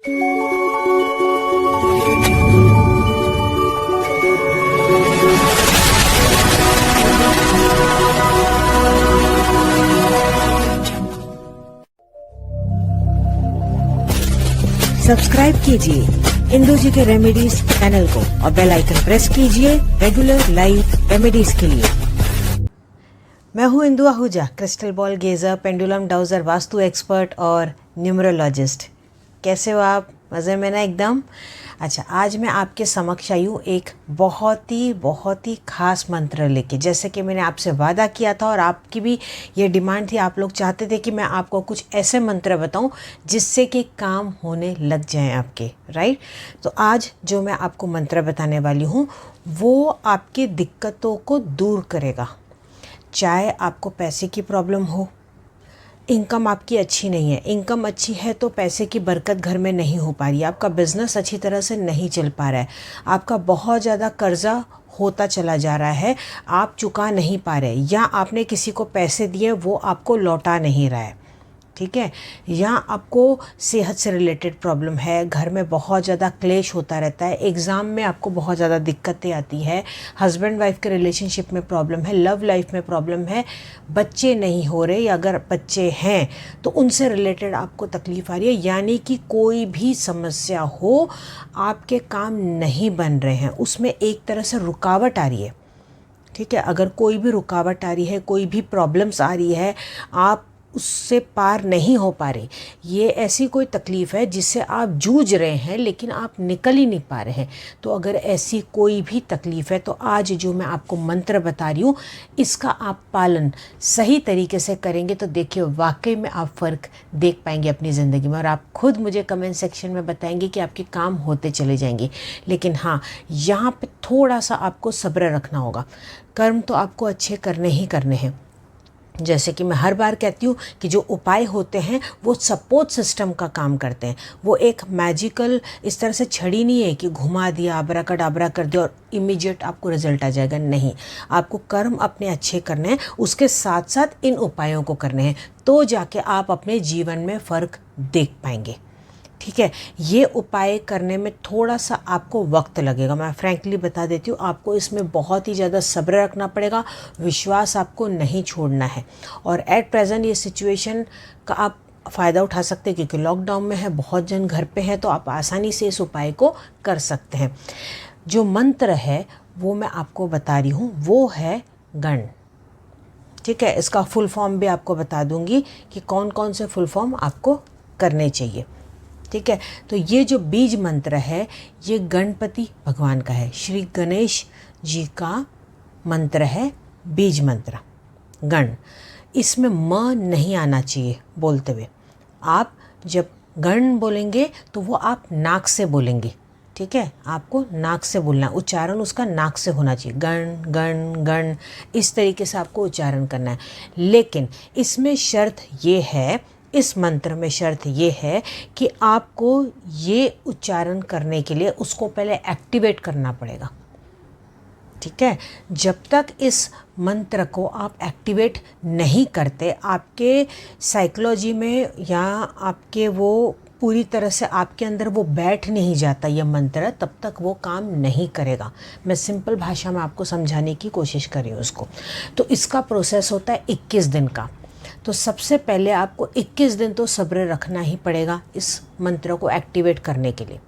Subscribe कीजिए इंदु जी के remedies channel को और बेल आइकन प्रेस कीजिए रेगुलर लाइव रेमेडीज के लिए। मैं हूँ Indu Ahuja, crystal ball gazer, pendulum dowser, vastu expert और न्यूमरोलॉजिस्ट। कैसे हो आप? मज़े में ना एकदम। अच्छा, आज मैं आपके समक्ष आई हूँ एक बहुत ही ख़ास मंत्र लेके। जैसे कि मैंने आपसे वादा किया था और आपकी भी ये डिमांड थी, आप लोग चाहते थे कि मैं आपको कुछ ऐसे मंत्र बताऊँ जिससे कि काम होने लग जाएं आपके, राइट। तो आज जो मैं आपको मंत्र बताने वाली हूँ वो आपकी दिक्कतों को दूर करेगा। चाहे आपको पैसे की प्रॉब्लम हो, इनकम आपकी अच्छी नहीं है, इनकम अच्छी है तो पैसे की बरकत घर में नहीं हो पा रही है, आपका बिजनेस अच्छी तरह से नहीं चल पा रहा है, आपका बहुत ज़्यादा कर्जा होता चला जा रहा है, आप चुका नहीं पा रहे, या आपने किसी को पैसे दिए वो आपको लौटा नहीं रहा है, ठीक है, या आपको सेहत से रिलेटेड प्रॉब्लम है, घर में बहुत ज़्यादा क्लेश होता रहता है, एग्ज़ाम में आपको बहुत ज़्यादा दिक्कतें आती है, हस्बैंड वाइफ के रिलेशनशिप में प्रॉब्लम है, लव लाइफ में प्रॉब्लम है, बच्चे नहीं हो रहे, या अगर बच्चे हैं तो उनसे रिलेटेड आपको तकलीफ़ आ रही है, यानी कि कोई भी समस्या हो, आपके काम नहीं बन रहे हैं, उसमें एक तरह से रुकावट आ रही है, ठीक है। अगर कोई भी रुकावट आ रही है, कोई भी प्रॉब्लम्स आ रही है, आप उससे पार नहीं हो पा रहे, ये ऐसी कोई तकलीफ़ है जिससे आप जूझ रहे हैं लेकिन आप निकल ही नहीं पा रहे हैं, तो अगर ऐसी कोई भी तकलीफ़ है तो आज जो मैं आपको मंत्र बता रही हूँ इसका आप पालन सही तरीके से करेंगे तो देखिए वाकई में आप फ़र्क देख पाएंगे अपनी ज़िंदगी में, और आप खुद मुझे कमेंट सेक्शन में बताएंगे कि आपके काम होते चले जाएंगे। लेकिन हाँ, यहाँ पे थोड़ा सा आपको सब्र रखना होगा। कर्म तो आपको अच्छे करने ही करने हैं। जैसे कि मैं हर बार कहती हूँ कि जो उपाय होते हैं वो सपोर्ट सिस्टम का काम करते हैं, वो एक मैजिकल इस तरह से छड़ी नहीं है कि घुमा दिया, अबराकडाबरा कर दिया और इमीडिएट आपको रिजल्ट आ जाएगा। नहीं, आपको कर्म अपने अच्छे करने हैं, उसके साथ साथ इन उपायों को करने हैं, तो जाके आप अपने जीवन में फ़र्क देख पाएंगे, ठीक है। ये उपाय करने में थोड़ा सा आपको वक्त लगेगा, मैं फ्रैंकली बता देती हूँ, आपको इसमें बहुत ही ज़्यादा सब्र रखना पड़ेगा, विश्वास आपको नहीं छोड़ना है। और एट प्रेजेंट ये सिचुएशन का आप फ़ायदा उठा सकते हैं क्योंकि लॉकडाउन में है, बहुत जन घर पे हैं, तो आप आसानी से इस उपाय को कर सकते हैं। जो मंत्र है वो मैं आपको बता रही हूँ, वो है गण, ठीक है। इसका फुल फॉर्म भी आपको बता दूँगी कि कौन कौन से फुल फॉर्म आपको करने चाहिए, ठीक है। तो ये जो बीज मंत्र है ये गणपति भगवान का है, श्री गणेश जी का मंत्र है, बीज मंत्र गण। इसमें म नहीं आना चाहिए बोलते हुए। आप जब गण बोलेंगे तो वो आप नाक से बोलेंगे, ठीक है, आपको नाक से बोलना, उच्चारण उसका नाक से होना चाहिए, गण गण गण, इस तरीके से आपको उच्चारण करना है। लेकिन इसमें शर्त ये है, इस मंत्र में शर्त ये है कि आपको ये उच्चारण करने के लिए उसको पहले एक्टिवेट करना पड़ेगा, ठीक है। जब तक इस मंत्र को आप एक्टिवेट नहीं करते, आपके साइकोलॉजी में या आपके वो पूरी तरह से आपके अंदर वो बैठ नहीं जाता ये मंत्र, तब तक वो काम नहीं करेगा। मैं सिंपल भाषा में आपको समझाने की कोशिश कर रही हूँ उसको। तो इसका प्रोसेस होता है 21 दिन का। तो सबसे पहले आपको 21 दिन तो सब्र रखना ही पड़ेगा इस मंत्र को एक्टिवेट करने के लिए।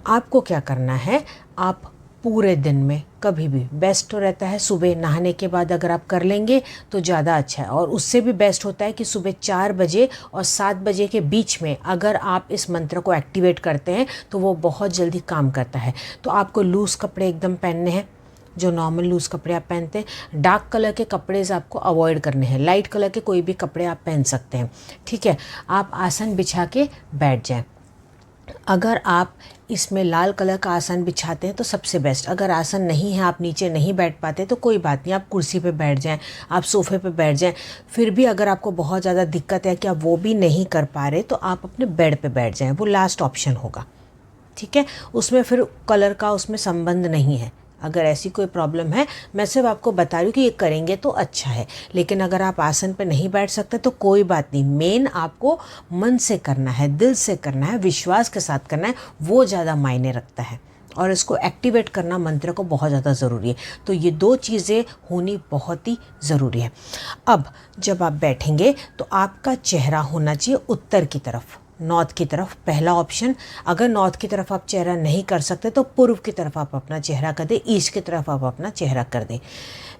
आपको क्या करना है, आप पूरे दिन में कभी भी, बेस्ट तो रहता है सुबह नहाने के बाद अगर आप कर लेंगे तो ज़्यादा अच्छा है, और उससे भी बेस्ट होता है कि सुबह 4 बजे और 7 बजे के बीच में अगर आप इस मंत्र को एक्टिवेट करते हैं तो वो बहुत जल्दी काम करता है। तो आपको लूज़ कपड़े एकदम पहनने हैं, जो नॉर्मल लूज़ कपड़े आप पहनते हैं। डार्क कलर के कपड़े आपको अवॉइड करने हैं, लाइट कलर के कोई भी कपड़े आप पहन सकते हैं, ठीक है। आप आसन बिछा के बैठ जाएं। अगर आप इसमें लाल कलर का आसन बिछाते हैं तो सबसे बेस्ट। अगर आसन नहीं है, आप नीचे नहीं बैठ पाते तो कोई बात नहीं, आप कुर्सी पे बैठ जाएं, आप सोफ़े पे बैठ जाएं। फिर भी अगर आपको बहुत ज़्यादा दिक्कत है कि आप वो भी नहीं कर पा रहे तो आप अपने बेड पे बैठ जाएं, वो लास्ट ऑप्शन होगा, ठीक है। उसमें फिर कलर का उसमें संबंध नहीं है, अगर ऐसी कोई प्रॉब्लम है, मैं सिर्फ आपको बता रही हूँ कि ये करेंगे तो अच्छा है। लेकिन अगर आप आसन पे नहीं बैठ सकते तो कोई बात नहीं, मेन आपको मन से करना है, दिल से करना है, विश्वास के साथ करना है, वो ज़्यादा मायने रखता है। और इसको एक्टिवेट करना मंत्र को बहुत ज़्यादा ज़रूरी है। तो ये 2 चीज़ें होनी बहुत ही ज़रूरी है। अब जब आप बैठेंगे तो आपका चेहरा होना चाहिए उत्तर की तरफ, नॉर्थ की तरफ, पहला ऑप्शन। अगर नॉर्थ की तरफ आप चेहरा नहीं कर सकते तो पूर्व की तरफ आप अपना चेहरा कर दें, ईस्ट की तरफ आप अपना चेहरा कर दें।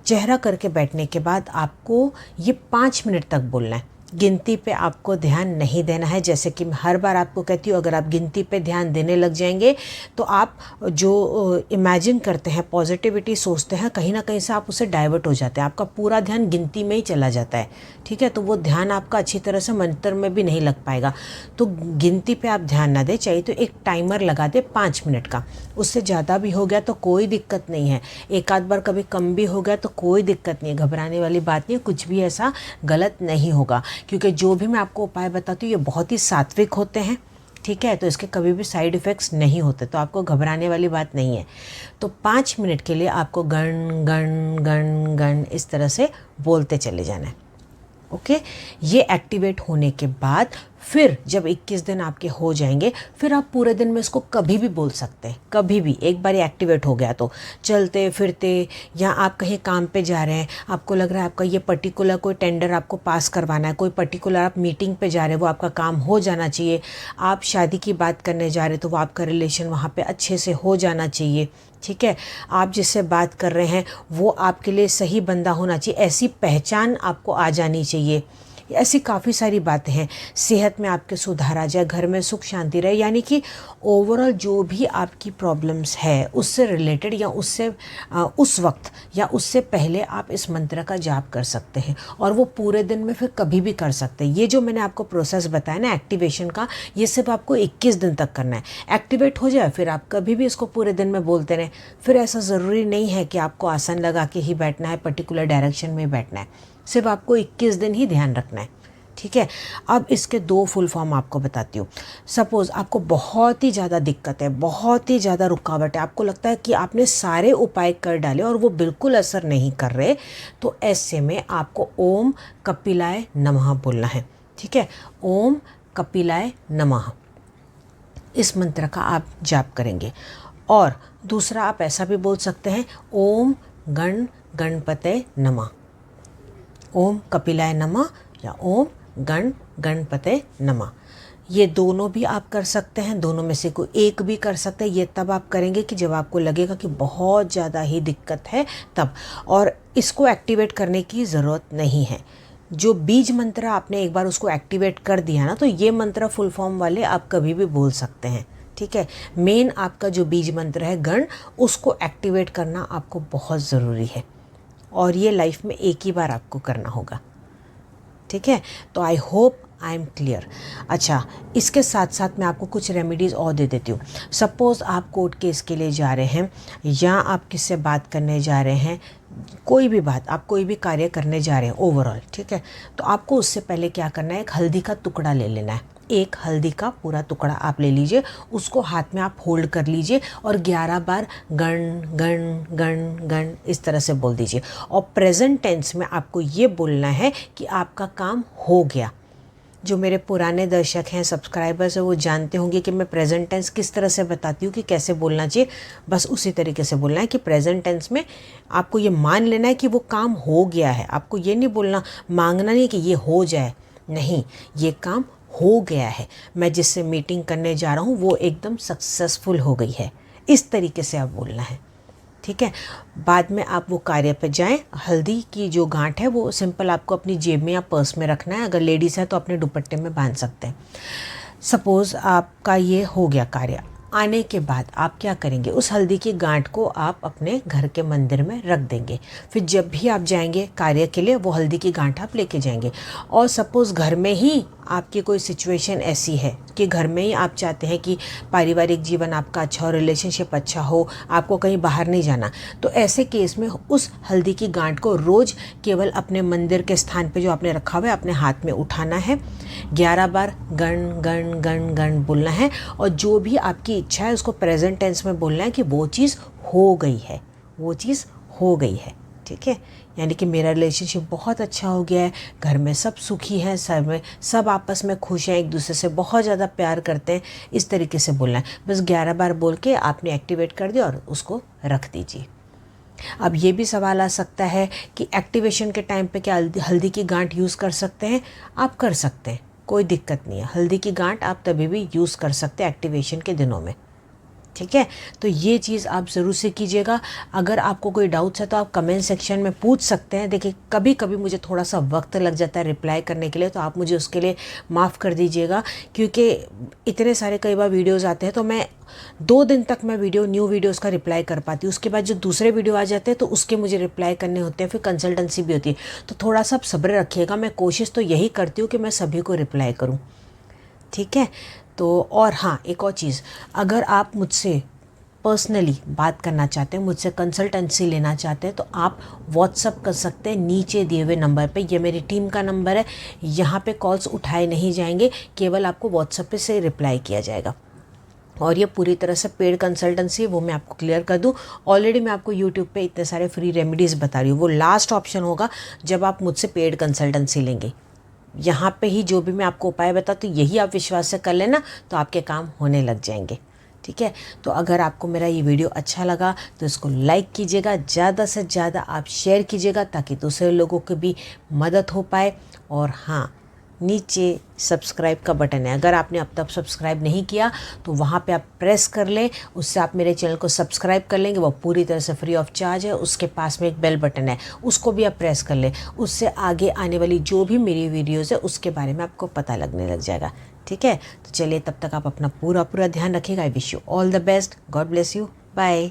चेहरा करके बैठने के बाद आपको ये 5 मिनट तक बोलना है। गिनती पे आपको ध्यान नहीं देना है। जैसे कि मैं हर बार आपको कहती हूँ, अगर आप गिनती पे ध्यान देने लग जाएंगे तो आप जो इमेजिन करते हैं, पॉजिटिविटी सोचते हैं, कहीं ना कहीं से आप उससे डाइवर्ट हो जाते हैं। आपका पूरा ध्यान गिनती में ही चला जाता है, ठीक है। तो वो ध्यान आपका अच्छी तरह से मंत्र में भी नहीं लग पाएगा। तो गिनती पे आप ध्यान ना दें, चाहिए तो एक टाइमर लगा दे 5 मिनट का। उससे ज़्यादा भी हो गया तो कोई दिक्कत नहीं है, एक आध बार कभी कम भी हो गया तो कोई दिक्कत नहीं है, घबराने वाली बात नहीं है, कुछ भी ऐसा गलत नहीं होगा। क्योंकि जो भी मैं आपको उपाय बताती हूँ ये बहुत ही सात्विक होते हैं, ठीक है। तो इसके कभी भी साइड इफ़ेक्ट्स नहीं होते, तो आपको घबराने वाली बात नहीं है। तो 5 मिनट के लिए आपको गण गण गण गण इस तरह से बोलते चले जाना है, ओके। ये एक्टिवेट होने के बाद फिर जब 21 दिन आपके हो जाएंगे, फिर आप पूरे दिन में इसको कभी भी बोल सकते हैं, कभी भी। एक बार एक्टिवेट हो गया तो चलते फिरते, या आप कहीं काम पे जा रहे हैं, आपको लग रहा है आपका ये पर्टिकुलर कोई टेंडर आपको पास करवाना है, कोई पर्टिकुलर आप मीटिंग पे जा रहे हैं, वो आपका काम हो जाना चाहिए। आप शादी की बात करने जा रहे हैं तो वो आपका रिलेशन वहाँ पे अच्छे से हो जाना चाहिए, ठीक है। आप जिससे बात कर रहे हैं वो आपके लिए सही बंदा होना चाहिए, ऐसी पहचान आपको आ जानी चाहिए। ऐसी काफ़ी सारी बातें हैं। सेहत में आपके सुधार आ जाए, घर में सुख शांति रहे, यानी कि ओवरऑल जो भी आपकी प्रॉब्लम्स है उससे रिलेटेड या उससे उस वक्त या उससे पहले आप इस मंत्र का जाप कर सकते हैं, और वो पूरे दिन में फिर कभी भी कर सकते हैं। ये जो मैंने आपको प्रोसेस बताया ना एक्टिवेशन का, ये सिर्फ आपको 21 दिन तक करना है। एक्टिवेट हो जाए फिर आप कभी भी इसको पूरे दिन में बोलते रहें। फिर ऐसा ज़रूरी नहीं है कि आपको आसन लगा के ही बैठना है, पर्टिकुलर डायरेक्शन में बैठना है, सिर्फ आपको 21 दिन ही ध्यान रखना है, ठीक है। अब इसके 2 फुल फॉर्म आपको बताती हूँ। सपोज़ आपको बहुत ही ज़्यादा दिक्कत है, बहुत ही ज़्यादा रुकावट है, आपको लगता है कि आपने सारे उपाय कर डाले और वो बिल्कुल असर नहीं कर रहे, तो ऐसे में आपको ओम कपिलाय नमः बोलना है, ठीक है। ओम कपिलाय नमः, इस मंत्र का आप जाप करेंगे। और दूसरा आप ऐसा भी बोल सकते हैं, ओम गण गणपते नमः, ओम कपिलाय नमः या ओम गण गणपते नमः। ये दोनों भी आप कर सकते हैं, दोनों में से कोई एक भी कर सकते हैं। ये तब आप करेंगे कि जब आपको लगेगा कि बहुत ज़्यादा ही दिक्कत है तब, और इसको एक्टिवेट करने की ज़रूरत नहीं है। जो बीज मंत्र आपने एक बार उसको एक्टिवेट कर दिया ना, तो ये मंत्र फुल फॉर्म वाले आप कभी भी बोल सकते हैं, ठीक है। मेन आपका जो बीज मंत्र है गण, उसको एक्टिवेट करना आपको बहुत ज़रूरी है, और ये लाइफ में एक ही बार आपको करना होगा, ठीक है। तो I hope I am clear. अच्छा, इसके साथ साथ मैं आपको कुछ रेमेडीज़ और दे देती हूँ। सपोज़ आप कोर्ट केस के लिए जा रहे हैं, या आप किससे बात करने जा रहे हैं, कोई भी बात, आप कोई भी कार्य करने जा रहे हैं ओवरऑल, ठीक है। तो आपको उससे पहले क्या करना है, एक हल्दी का टुकड़ा ले लेना है। एक हल्दी का पूरा टुकड़ा आप ले लीजिए, उसको हाथ में आप होल्ड कर लीजिए और 11 बार गण गण गण गण इस तरह से बोल दीजिए। और प्रेजेंट टेंस में आपको ये बोलना है कि आपका काम हो गया। जो मेरे पुराने दर्शक हैं, सब्सक्राइबर्स हैं, वो जानते होंगे कि मैं प्रेजेंट टेंस किस तरह से बताती हूँ कि कैसे बोलना चाहिए। बस उसी तरीके से बोलना है कि प्रेजेंट टेंस में आपको ये मान लेना है कि वो काम हो गया है। आपको ये नहीं बोलना, मांगना नहीं कि ये हो जाए, नहीं, ये काम हो गया है। मैं जिससे मीटिंग करने जा रहा हूँ वो एकदम सक्सेसफुल हो गई है, इस तरीके से आप बोलना है, ठीक है। बाद में आप वो कार्य पर जाएं। हल्दी की जो गांठ है वो सिंपल आपको अपनी जेब में या पर्स में रखना है। अगर लेडीज़ है तो अपने दुपट्टे में बांध सकते हैं। सपोज़ आपका ये हो गया कार्य, आने के बाद आप क्या करेंगे, उस हल्दी की गांठ को आप अपने घर के मंदिर में रख देंगे। फिर जब भी आप जाएंगे कार्य के लिए, वो हल्दी की गांठ आप लेके जाएंगे। और सपोज़ घर में ही आपकी कोई सिचुएशन ऐसी है कि घर में ही आप चाहते हैं कि पारिवारिक जीवन आपका अच्छा हो, रिलेशनशिप अच्छा हो, आपको कहीं बाहर नहीं जाना, तो ऐसे केस में उस हल्दी की गांठ को रोज़ केवल अपने मंदिर के स्थान पे जो आपने रखा हुआ है अपने हाथ में उठाना है। 11 बार गण गण गण गण बोलना है, और जो भी आपकी इच्छा है उसको प्रेजेंट टेंस में बोलना है कि वो चीज़ हो गई है, वो चीज़ हो गई है, ठीक है। यानी कि मेरा रिलेशनशिप बहुत अच्छा हो गया है, घर में सब सुखी हैं, सब आपस में खुश हैं, एक दूसरे से बहुत ज़्यादा प्यार करते हैं, इस तरीके से बोलना है। बस 11 बार बोल के आपने एक्टिवेट कर दिया और उसको रख दीजिए। अब ये भी सवाल आ सकता है कि एक्टिवेशन के टाइम पे क्या हल्दी की गांठ यूज़ कर सकते हैं? आप कर सकते हैं, कोई दिक्कत नहीं है। हल्दी की गांठ आप तभी भी यूज़ कर सकते हैं एक्टिवेशन के दिनों में, ठीक है। तो ये चीज़ आप ज़रूर से कीजिएगा। अगर आपको कोई डाउट्स है तो आप कमेंट सेक्शन में पूछ सकते हैं। देखिए कभी कभी मुझे थोड़ा सा वक्त लग जाता है रिप्लाई करने के लिए, तो आप मुझे उसके लिए माफ़ कर दीजिएगा, क्योंकि इतने सारे कई बार वीडियोज़ आते हैं तो मैं 2 दिन तक मैं न्यू वीडियोज़ का रिप्लाई कर पाती हूँ। उसके बाद जो दूसरे वीडियो आ जाते हैं तो उसके मुझे रिप्लाई करने होते हैं, फिर कंसल्टेंसी भी होती है। तो थोड़ा सा आप सब्र रखिएगा। मैं कोशिश तो यही करती हूँ कि मैं सभी को रिप्लाई करूँ, ठीक है। तो और हाँ, एक और चीज़, अगर आप मुझसे पर्सनली बात करना चाहते हैं, मुझसे कंसल्टेंसी लेना चाहते हैं, तो आप व्हाट्सअप कर सकते हैं नीचे दिए हुए नंबर पे। ये मेरी टीम का नंबर है, यहाँ पे कॉल्स उठाए नहीं जाएंगे, केवल आपको व्हाट्सअप पे से रिप्लाई किया जाएगा। और ये पूरी तरह से पेड कंसल्टेंसी है, वो मैं आपको क्लियर कर दूं। ऑलरेडी मैं आपको यूट्यूब पे इतने सारे फ्री रेमेडीज़ बता रही हूँ, वो लास्ट ऑप्शन होगा जब आप मुझसे पेड कंसल्टेंसी लेंगे। यहाँ पे ही जो भी मैं आपको उपाय बताती हूँ, यही आप विश्वास से कर लेना, तो आपके काम होने लग जाएंगे, ठीक है। तो अगर आपको मेरा ये वीडियो अच्छा लगा तो इसको लाइक कीजिएगा, ज़्यादा से ज़्यादा आप शेयर कीजिएगा, ताकि दूसरे लोगों की भी मदद हो पाए। और हाँ, नीचे सब्सक्राइब का बटन है, अगर आपने अब तक सब्सक्राइब नहीं किया तो वहाँ पे आप प्रेस कर लें, उससे आप मेरे चैनल को सब्सक्राइब कर लेंगे। वो पूरी तरह से फ्री ऑफ चार्ज है। उसके पास में एक बेल बटन है, उसको भी आप प्रेस कर लें, उससे आगे आने वाली जो भी मेरी वीडियोज़ है उसके बारे में आपको पता लगने लग जाएगा, ठीक है। तो चलिए, तब तक आप अपना पूरा ध्यान रखिएगा। I wish you all the best. God bless you. Bye.